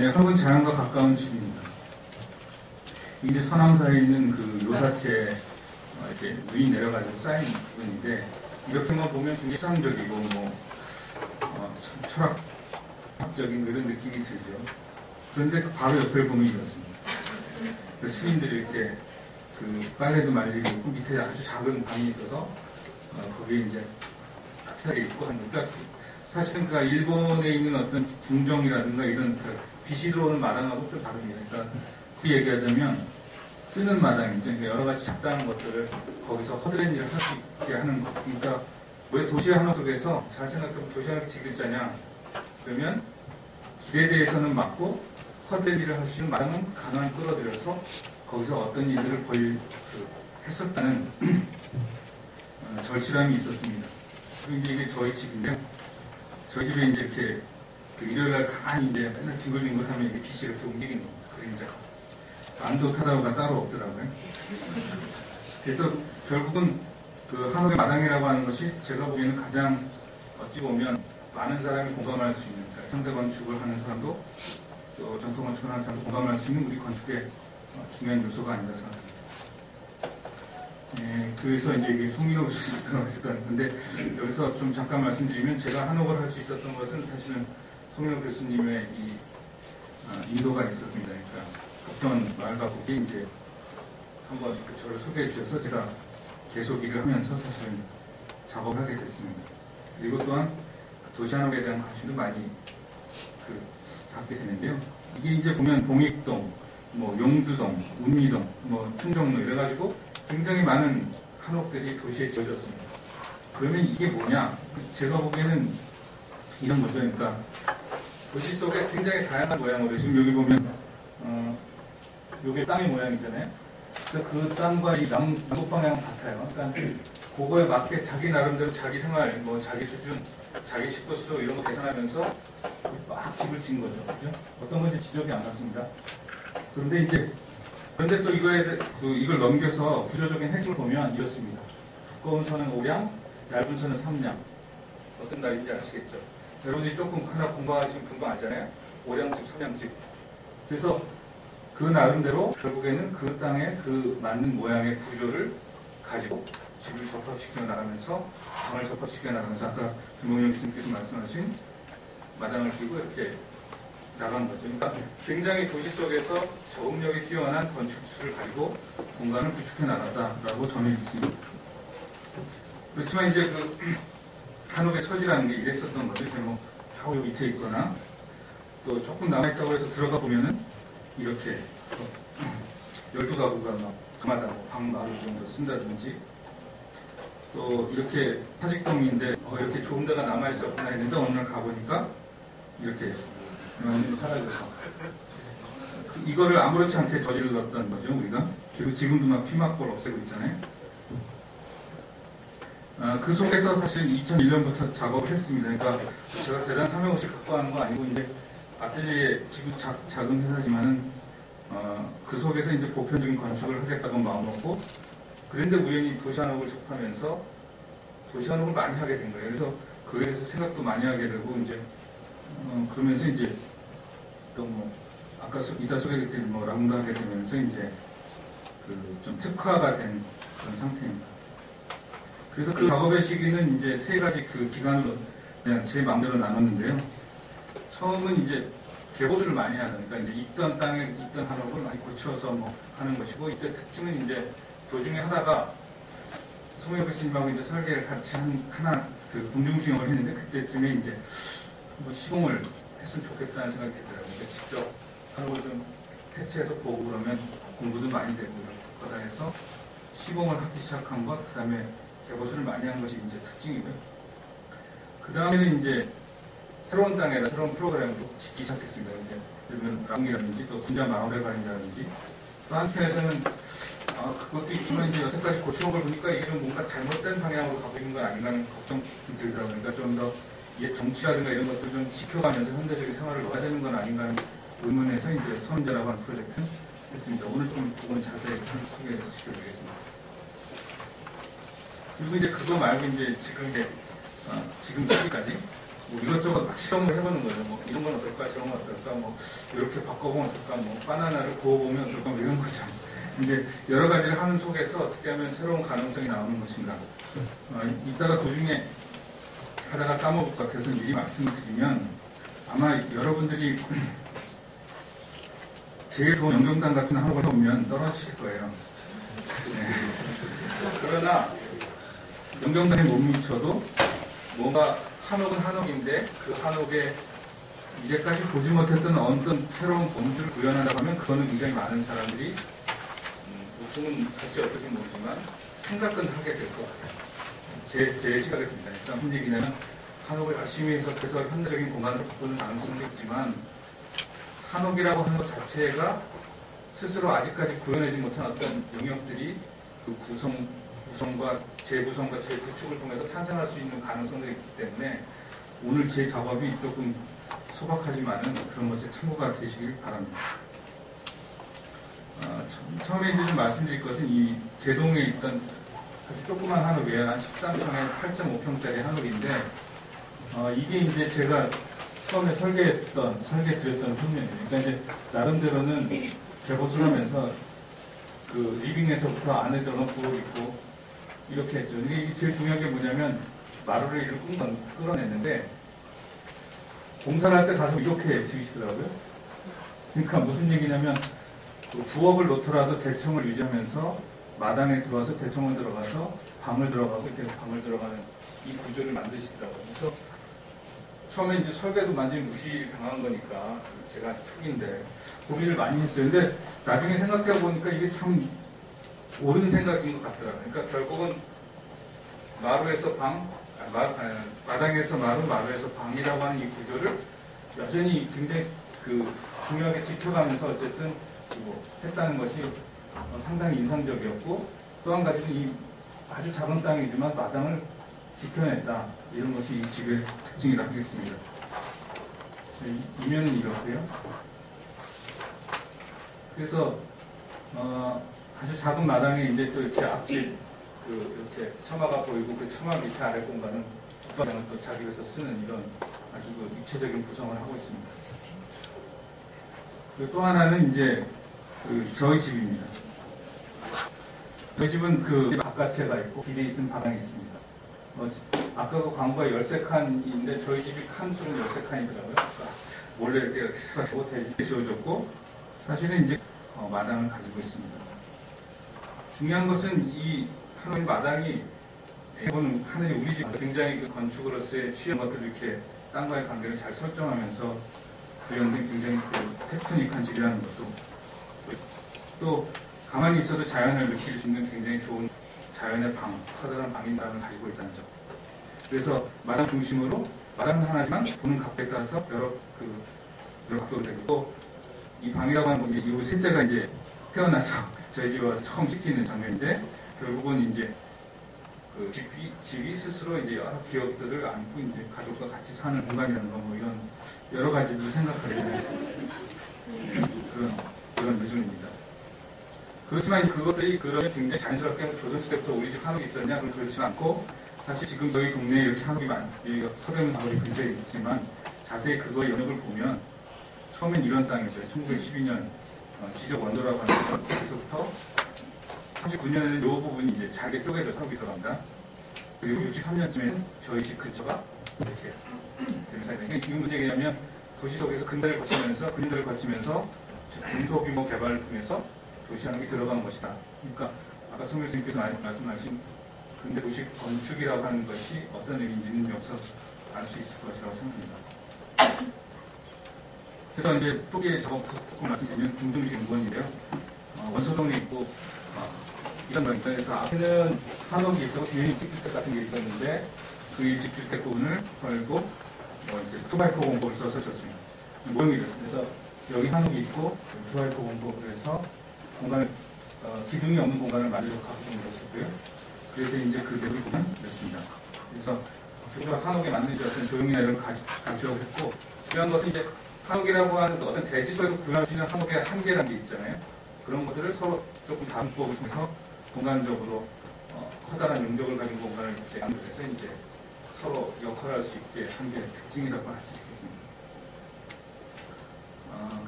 한국은 자연과 가까운 집입니다. 이제 서남사에 있는 그 요사체 이렇게 눈이 내려가지고 쌓인 부분인데 이렇게만 보면 굉장히 추상적이고 철학적인 그런 느낌이 들죠. 그런데 그 바로 옆을 보면 이렇습니다. 그 스님들이 이렇게 그 빨래도 말리고 있고 밑에 아주 작은 방이 있어서 거기에 이제 따뜻하게 입고 하는 그러니까 사실은 그 일본에 있는 어떤 궁정이라든가 이런 그 빛이 들어오는 마당하고 좀 다릅니다. 그러니까 그 얘기하자면 쓰는 마당이죠. 그러니까 여러 가지 잡다한 것들을 거기서 허드렛 일을 할 수 있게 하는 것. 그러니까 왜 도시 하나 속에서 잘 생각해보면 도시 하나 지글자냐 그러면 길에 대해서는 막고 허드렛 일을 할 수 있는 마당은 가난을 끌어들여서 거기서 어떤 일들을 했었다는 절실함이 있었습니다. 그리고 이제 이게 저희 집인데요. 저희 집에 이제 이렇게 일요일날 가만히 이제 맨날 뒹굴뒹굴 하면 이게 빛이 이렇게 움직이는 겁니다. 그림자가. 안도 타다오가 따로 없더라고요. 그래서 결국은 그 한옥의 마당이라고 하는 것이 제가 보기에는 가장 어찌 보면 많은 사람이 공감할 수 있는 그러니까 현대 건축을 하는 사람도 또 전통 건축을 하는 사람도 공감할 수 있는 우리 건축의 중요한 요소가 아닌가 생각합니다. 그래서 이제 이게 송민호 교수님 들어갔을 것 같은데 여기서 좀 잠깐 말씀드리면 제가 한옥을 할 수 있었던 것은 사실은 송민호 교수님의 이 인도가 있었습니다. 그러니까 어떤 마을가족이 이제 한번 저를 소개해 주셔서 제가 계속 일을 하면서 사실은 작업을 하게 됐습니다. 그리고 또한 도시한옥에 대한 관심도 많이 갖게 되는데요. 이게 이제 보면 봉익동, 용두동, 운미동, 충정로 이래가지고 굉장히 많은 한옥들이 도시에 지어졌습니다. 그러면 이게 뭐냐? 제가 보기에는 이런 거죠. 그러니까 도시 속에 굉장히 다양한 모양으로 지금 여기 보면 요게 땅의 모양이잖아요. 그래서 그 땅과 이 남북 방향은 같아요. 그러니까 그거에 맞게 자기 나름대로 자기 생활, 자기 수준, 자기 식구수 이런 거 계산하면서 막 집을 지은 거죠. 그죠? 어떤 건지 지적이 안 났습니다. 그런데 또 이걸 넘겨서 구조적인 핵심을 보면 이렇습니다. 두꺼운 선은 5량, 얇은 선은 3량. 어떤 날인지 아시겠죠? 여러분들이 조금 하나 공부하시면 금방 알잖아요. 5량집, 3량집. 그래서 그 나름대로 결국에는 그 땅에 그 맞는 모양의 구조를 가지고 집을 접합시켜 나가면서 방을 접합시켜 나가면서 아까 김홍영 교수님께서 말씀하신 마당을 끼고 이렇게 나간 거죠. 그러니까 굉장히 도시 속에서 적응력이 뛰어난 건축술을 가지고 공간을 구축해 나갔다라고 저는 믿습니다. 그렇지만 이제 그 한옥의 처지라는 게 이랬었던 거죠. 이제 저 밑에 있거나 또 조금 남아있다고 해서 들어가 보면은 이렇게 12가구가 그마다 방 마루 정도 쓴다든지 또 이렇게 사직동인데 이렇게 좋은 데가 남아있었구나 했는데 어느 날 가보니까 이렇게 완전히 사라져서 이거를 아무렇지 않게 저질렀던 거죠 우리가. 그리고 지금도 막 피막골 없애고 있잖아요. 그 속에서 사실 2001년부터 작업을 했습니다. 그러니까 제가 대단한 탐욕을 갖고 하는 거 아니고 이제 아틀리에 지금 작은 회사지만은 그 속에서 이제 보편적인 건축을 하겠다고 마음먹고 그런데 우연히 도시한옥을 접하면서 도시한옥을 많이 하게 된 거예요. 그래서 그에 대해서 생각도 많이 하게 되고 이제 그러면서 이제 또 아까 이따 소개드린 라운드 하게 되면서 이제 좀 특화가 된 그런 상태입니다. 그래서 그 작업의 시기는 이제 세 가지 그 기간으로 그냥 제 마음대로 나눴는데요. 처음은 이제 개보수를 많이 하는, 그러니까 이제 있던 땅에 있던 한옥을 많이 고쳐서 하는 것이고, 이때 특징은 이제 도중에 하다가 송혜교 교수님하고 이제 설계를 같이 하나 그 공중수영을 했는데 그때쯤에 이제 시공을 했으면 좋겠다는 생각이 들더라고요. 그러니까 직접 한옥을 좀 해체해서 보고 그러면 공부도 많이 되고 이런 거다 해서 시공을 하기 시작한 것, 그 다음에 개보수를 많이 한 것이 이제 특징이고요. 그 다음에는 이제 새로운 땅에다 새로운 프로그램을 짓기 시작했습니다. 이제 그러면 라운이라든지 또 군자 마을회관이라든지 또 한편에서는 그것도 있지만 이제 여태까지 고쳐온 걸 보니까 이게 좀 뭔가 잘못된 방향으로 가고 있는 건 아닌가 하는 걱정이 들더라고요. 그러니까 좀 더 이게 정치라든가 이런 것들 좀 지켜가면서 현대적인 생활을 넣어야 되는 건 아닌가 하는 의문에서 이제 선제라고 하는 프로젝트를 했습니다. 오늘 좀 그건 자세히 소개시켜드리겠습니다. 그리고 이제 그거 말고 이제 지금 시기까지 뭐 이것저것 막 실험을 해보는 거죠. 뭐 이런 건 어떨까, 저런 건 어떨까, 뭐 이렇게 바꿔보면 어떨까, 뭐 바나나를 구워보면 어떨까, 뭐 이런 거죠. 이제 여러 가지를 하는 속에서 어떻게 하면 새로운 가능성이 나오는 것인가. 이따가 도중에 하다가 까먹을 것 같아서 미리 말씀을 드리면 아마 여러분들이 제일 좋은 연경단 같은 한옥을 보면 떨어지실 거예요. 네. 그러나 연경단에 못 미쳐도 뭔가 한옥은 한옥인데 그 한옥에 이제까지 보지 못했던 어떤 새로운 범주를 구현하려고 하면 그거는 굉장히 많은 사람들이 보통은 같이 어떨지 모르지만 생각은 하게 될 것 같아요. 제 시각에서입니다. 무슨 얘기냐면 한옥을 열심히 해석해서 현대적인 공간으로 바꾸는 가능성도 있지만 한옥이라고 하는 것 자체가 스스로 아직까지 구현하지 못한 어떤 영역들이 그 구성과 재구성과 재구축을 통해서 탄생할 수 있는 가능성도 있기 때문에 오늘 제 작업이 조금 소박하지만은 그런 것에 참고가 되시길 바랍니다. 처음에 이제 좀 말씀드릴 것은 이 개동에 있던 아주 조그만 한옥이에요. 한 13평에 8.5평짜리 한옥인데 이게 이제 제가 처음에 설계드렸던 평면이에요. 그러니까 이제 나름대로는 개보수를 하면서 그 리빙에서부터 안에 들어가면 부엌 있고 이렇게 했죠. 이게 제일 중요한 게 뭐냐면 마루를 이렇게 끌어냈는데 공사를 할 때 가서 이렇게 지으시더라고요. 그러니까 무슨 얘기냐면 그 부엌을 놓더라도 대청을 유지하면서 마당에 들어와서 대청을 들어가서 방을 들어가고 이렇게 방을 들어가는 이 구조를 만드시더라고요. 그래서 처음에 이제 설계도 완전히 무시당한 거니까 제가 초기인데 고민을 많이 했어요. 근데 나중에 생각해 보니까 이게 참 옳은 생각인 것 같더라고요. 그러니까 결국은 마루에서 방, 마당에서 마루, 마루에서 방이라고 하는 이 구조를 여전히 굉장히 그 중요하게 지켜가면서 어쨌든 뭐 했다는 것이 상당히 인상적이었고 또 한 가지는 이 아주 작은 땅이지만 마당을 지켜냈다. 이런 것이 이 집의 특징이라고 하겠습니다. 이면은 이렇고요. 그래서 아주 작은 마당에 이제 또 이렇게 앞집 이렇게 처마가 보이고 그 처마 밑에 아래 공간은 뒷방을 또 자기에서 쓰는 이런 아주 그 입체적인 구성을 하고 있습니다. 그리고 또 하나는 이제 저희 집입니다. 저희 집은 그 바깥에가 있고 길에 있으면 바닥이 있습니다. 아까 그 광고가 13칸인데 저희 집이 칸수는 13칸이더라고요. 그러니까 몰래 이렇게 세가지고 대지에 지어졌고 사실은 이제 마당을 가지고 있습니다. 중요한 것은 이 하늘 마당이 이거는 하늘이 우리 집 굉장히 그 건축으로서의 취한 것들을 이렇게 땅과의 관계를 잘 설정하면서 구현된 굉장히 그 테크닉한 집이라는 것도 또 가만히 있어도 자연을 느낄 수 있는 굉장히 좋은 자연의 방, 커다란 방인방을 가지고 있다는 점. 그래서 마당 중심으로 마당은 하나지만 보는 각도에 따라서 여러 각도로 되고 이 방이라고 하는 건 이제 이 셋째가 이제 태어나서 저희 집에 와서 처음 시키는 장면인데 결국은 이제 그 집이 스스로 이제 여러 기억들을 안고 이제 가족과 같이 사는 공간이라는 거 뭐 이런 여러 가지를 생각하게 되는 그런 요즘입니다. 그렇지만 그것들이 그러면 굉장히 자연스럽게 조선시대부터 우리 집 한옥이 있었냐? 그건 그렇지 않고 사실 지금 저희 동네에 이렇게 한옥이 여기가 서대문 마을이 근처에 있지만 자세히 그거의 영역을 보면 처음엔 이런 땅이었어요. 1912년 지적 원도라고 하는 데서부터 39년에는 이 부분이 이제 잘게 쪼개져서 한옥이 들어갑니다. 그리고 63년쯤에는 저희 집 근처가 이렇게 되는 사이에 지금 문제냐면 도시 속에서 근대를 거치면서 중소규모 개발을 통해서 도시 한옥이 들어간 것이다. 그러니까 아까 송 교수님께서 말씀하신 근대 도시 건축이라고 하는 것이 어떤 의미인지는 여기서 알 수 있을 것이라고 생각합니다. 그래서 이제 초기에 조금 말씀드리면 중등식 공원인데요. 원소동이 있고 이런 거니까 그래서 앞에는 한옥이 있었고 뒤에는 일식주택 같은 게 있었는데 그 일식주택 부분을 벌고 이제 투바이퍼 공법을 써서 줬습니다. 모형이 이렇습니다. 그래서 여기 한옥이 있고 투바이퍼 공법을 해서 공간을 기둥이 없는 공간을 만들어 갖고 있는 것이고요. 그래서 이제 그 내부를 보면 이렇습니다. 그래서 기존 한옥에 만들어졌던 조형이나 이런 가지라고 했고 중요한 것은 이제 한옥이라고 하는 어떤 대지 속에서 구현할 수 있는 한옥의 한계라는 게 있잖아요. 그런 것들을 서로 조금 다른 법을 통해서 공간적으로 커다란 용적을 가진 공간을 이렇게 만들어서 이제 서로 역할할 수 있게 한 게 특징이라고 할 수 있겠습니다.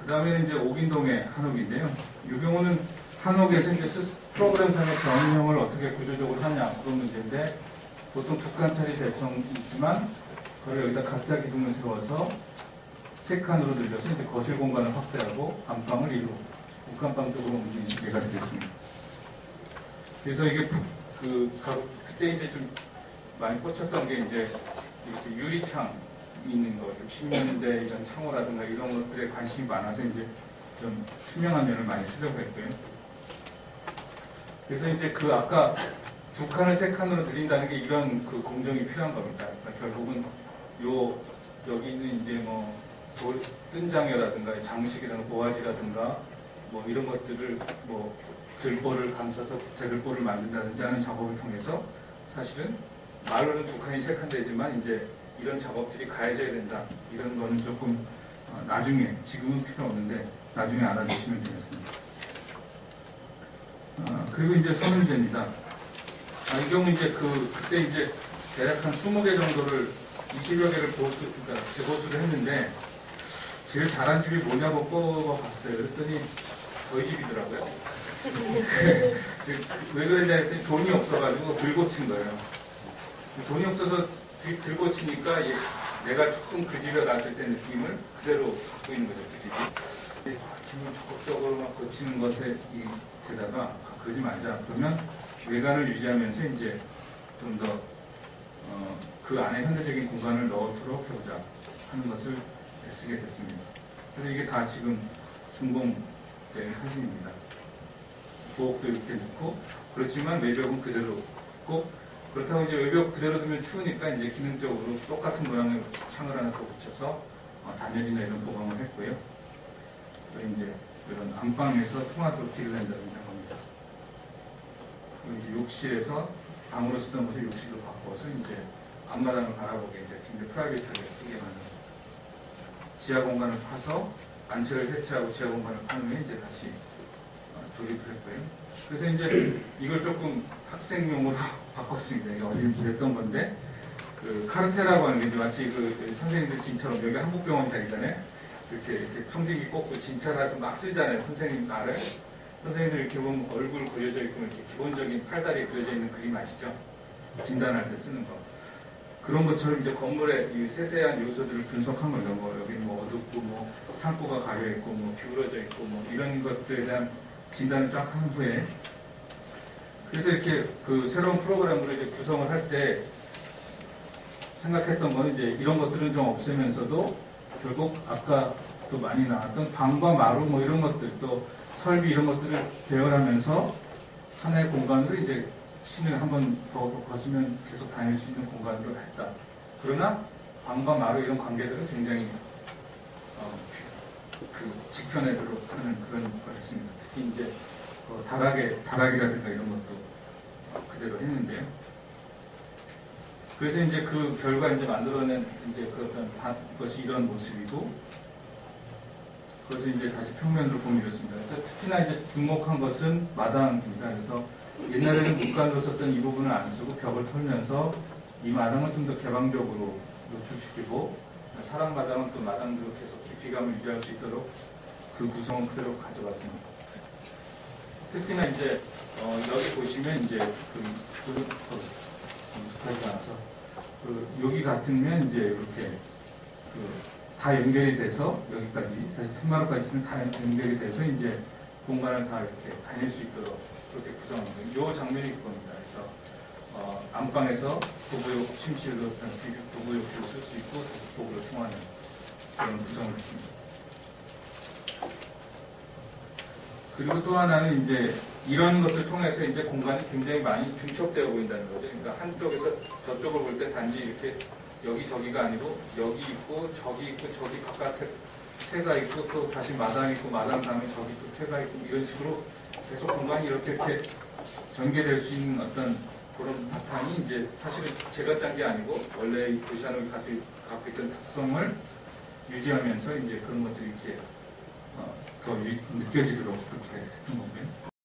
그 다음에는 이제 옥인동의 한옥인데요. 이 경우는 한옥에서 이제 프로그램상의 변형을 어떻게 구조적으로 하냐 그런 문제인데, 보통 두 칸짜리 배정이지만 그걸 여기다 각자 기둥을 세워서 세 칸으로 늘려서 이제 거실 공간을 확대하고 안방을 이루고 북안방 쪽으로 옮기는 예가 되겠습니다. 그래서 이게 그때 이제 좀 많이 꽂혔던 게 이제 이렇게 유리창 있는 거, 60년대 이런 창호라든가 이런 것들에 관심이 많아서 이제 좀 투명한 면을 많이 쓰려고 했고요. 그래서 이제 그 아까 두 칸을 세 칸으로 늘린다는 게 이런 그 공정이 필요한 겁니다. 그러니까 결국은 여기 있는 이제 뭐 뜬장여라든가 장식이라든가 모아지라든가 뭐 이런 것들을 뭐 들보를 감싸서 대들보를 만든다든지 하는 작업을 통해서 사실은 말로는 두 칸이 세 칸 되지만 이제 이런 작업들이 가해져야 된다. 이런 거는 조금 나중에, 지금은 필요 없는데 나중에 알아두시면 되겠습니다. 그리고 이제 서문제입니다. 이 경우 이제 그때 이제 대략 한 20개 정도를 20여 개를 그러니까 재보수를 했는데 제일 잘한 집이 뭐냐고 뽑아봤어요. 그랬더니 저희 집이더라고요. 왜 그랬냐 했더니 돈이 없어가지고 들고 친 거예요. 돈이 없어서 들고 치니까 내가 처음 그 집에 갔을 때 느낌을 그대로 갖고 있는 거죠, 그 집이. 기분 적극적으로 막 고치는 것에 게다가 그러지 말자. 그러면 외관을 유지하면서 이제 좀 더 그 안에 현대적인 공간을 넣도록 해보자 하는 것을 애쓰게 됐습니다. 그래서 이게 다 지금 준공된 사진입니다. 부엌도 이렇게 넣고, 그렇지만 외벽은 그대로 있고, 그렇다고 이제 외벽 그대로 두면 추우니까 이제 기능적으로 똑같은 모양의 창을 하나 더 붙여서 단열이나 이런 보강을 했고요. 또 이제 이런 안방에서 통화도로 길을 낸다는 겁니다. 그리고 이제 욕실에서 방으로 쓰던 것을 욕실로 바꿔서 이제 앞마당을 바라보게 이제 굉장히 프라이빗하게 쓰게 만든, 지하 공간을 파서 안채를 해체하고 지하 공간을 판 후에 이제 다시 조립을 했고요. 그래서 이제 이걸 조금 학생용으로 바꿨습니다. 이게 어디 그랬던 건데, 그 카르테라고 하는 게 이제 마치 그 선생님들 진처럼, 여기 한국병원 자리잖아요. 이렇게 청지기 꽂고 진찰해서 막 쓰잖아요. 선생님 말을. 선생님들 이렇게 보면 얼굴 그려져 있고 이렇게 기본적인 팔다리 그려져 있는 그림 아시죠? 진단할 때 쓰는 거. 그런 것처럼 이제 건물의 이 세세한 요소들을 분석한 거죠. 뭐 여기 뭐 어둡고 뭐 창고가 가려 있고 뭐 기울어져 있고 뭐 이런 것들에 대한 진단을 쫙 한 후에, 그래서 이렇게 그 새로운 프로그램으로 이제 구성을 할 때 생각했던 거는 이제 이런 것들은 좀 없애면서도 결국 아까 또 많이 나왔던 방과 마루 뭐 이런 것들, 또 설비 이런 것들을 배열하면서 하나의 공간으로 이제 신을 한번 더 벗으면 계속 다닐 수 있는 공간으로 했다. 그러나 방과 마루 이런 관계들은 굉장히 그 직편애도록 하는 그런 걸 했습니다. 특히 이제 다락이라든가 이런 것도 그대로 했는데요. 그래서 이제 그 결과 이제 만들어낸 이제 그 어떤 것이 이런 모습이고, 그것을 이제 다시 평면으로 보이렸습니다. 그래서 특히나 이제 주목한 것은 마당입니다. 그래서 옛날에는 문간으로 썼던 이 부분을 안 쓰고 벽을 털면서 이 마당을 좀 더 개방적으로 노출시키고, 사람 마당은 또 마당대로 계속 깊이감을 유지할 수 있도록 그 구성은 그대로 가져갔습니다. 특히나 이제 여기 보시면 이제 여기 같으면 이제 이렇게 다 연결이 돼서 여기까지 사실 틈마루까지 있으면 다 연결이 돼서 이제 공간을 다 이렇게 다닐 수 있도록 그렇게 구성합니다. 이 장면이 그겁니다. 그래서 안방에서 부부욕 침실로 부부욕실을 쓸 수 있고 부부로 통하는 그런 구성을 했습니다. 그리고 또 하나는 이제 이런 것을 통해서 이제 공간이 굉장히 많이 중첩되어 보인다는 거죠. 그러니까 한쪽에서 저쪽을 볼 때 단지 이렇게 여기저기가 아니고 여기 있고 저기 있고 저기 바깥에 태가 있고 또 다시 마당 있고 마당 다음에 저기 또 태가 있고 이런 식으로 계속 공간이 이렇게 전개될 수 있는 어떤 그런 바탕이 이제 사실은 제가 짠 게 아니고 원래 이 도시한옥이 갖고 있던 특성을 유지하면서 이제 그런 것들이 이렇게 더 느껴지도록 그렇게 했던 거고요.